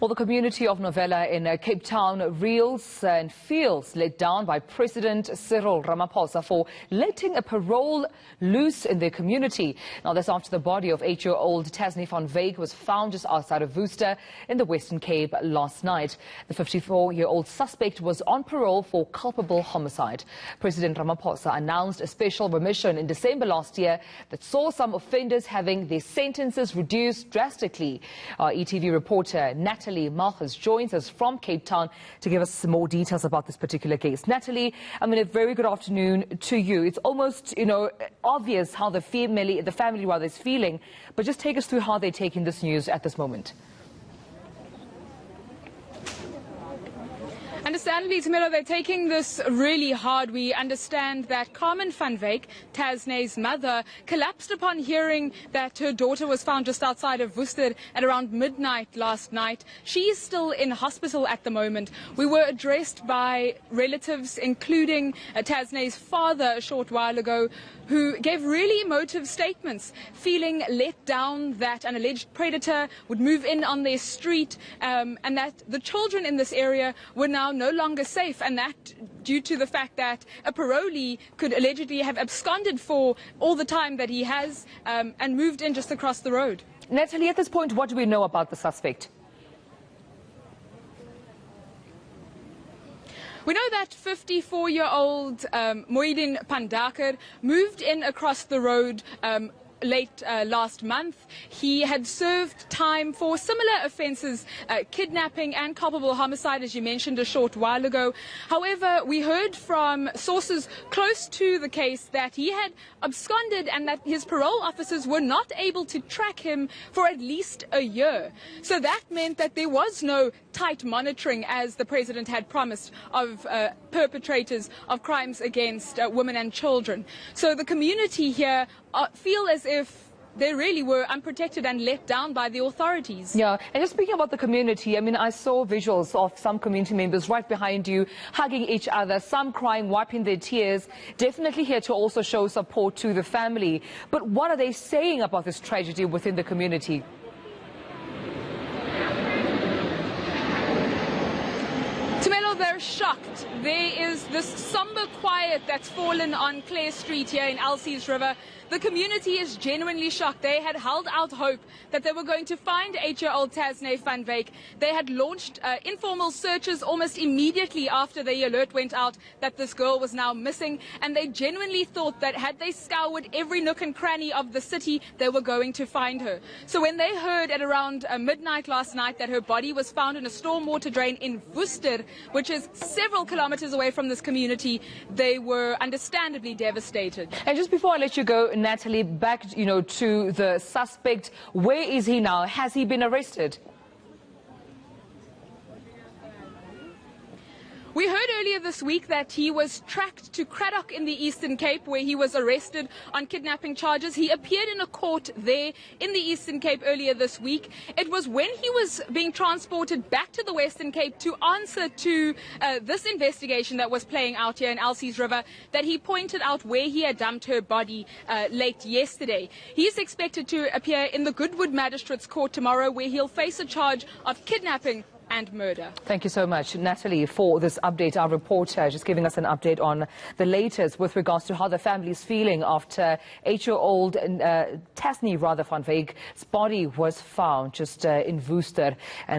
Well, the community of Novela in Cape Town reels and feels let down by President Cyril Ramaphosa for letting a parole loose in their community. Now, that's after the body of 8-year-old Tazne van Wyk was found just outside of Worcester in the Western Cape last night. The 54-year-old suspect was on parole for culpable homicide. President Ramaphosa announced a special remission in December last year that saw some offenders having their sentences reduced drastically. Our ETV reporter Natalie Malgas joins us from Cape Town to give us some more details about this particular case. Natalie, a very good afternoon to you. It's almost, obvious how the family is feeling, but just take us through how they're taking this news at this moment. Understandably, Tamilo, they're taking this really hard. We understand that Carmen van Wyk, Tazne's mother, collapsed upon hearing that her daughter was found just outside of Worcester at around midnight last night. She's still in hospital at the moment. We were addressed by relatives, including Tazne's father a short while ago, who gave really emotive statements, feeling let down that an alleged predator would move in on their street, and that the children in this area were now no longer safe, and that due to the fact that a parolee could allegedly have absconded for all the time that he has and moved in just across the road. Natalie, at this point, what do we know about the suspect? We know that 54-year-old Moidin Pandakar moved in across the road late last month. He had served time for similar offences, kidnapping and culpable homicide, as you mentioned a short while ago. However, we heard from sources close to the case that he had absconded and that his parole officers were not able to track him for at least a year. So that meant that there was no tight monitoring, as the president had promised, of perpetrators of crimes against women and children. So the community here feel as if they really were unprotected and let down by the authorities. Yeah, and just speaking about the community, I saw visuals of some community members right behind you hugging each other, some crying, wiping their tears, definitely here to also show support to the family. But what are they saying about this tragedy within the community? They're shocked. There is this somber quiet that's fallen on Clare Street here in Elsie's River. The community is genuinely shocked. They had held out hope that they were going to find 8-year-old Tazne van Wyk. They had launched informal searches almost immediately after the alert went out that this girl was now missing, and they genuinely thought that had they scoured every nook and cranny of the city, they were going to find her. So when they heard at around midnight last night that her body was found in a stormwater drain in Worcester, which is several kilometers away from this community, they were understandably devastated. And just before I let you go, Natalie, back to the suspect. Where is he now? Has he been arrested? We heard earlier this week that he was tracked to Cradock in the Eastern Cape, where he was arrested on kidnapping charges. He appeared in a court there in the Eastern Cape earlier this week. It was when he was being transported back to the Western Cape to answer to this investigation that was playing out here in Elsie's River that he pointed out where he had dumped her body late yesterday. He's expected to appear in the Goodwood Magistrates Court tomorrow, where he'll face a charge of kidnapping and murder. Thank you so much, Natalie, for this update. Our reporter just giving us an update on the latest with regards to how the family is feeling after 8-year-old Tazne van Wyk's body was found just in Worcester.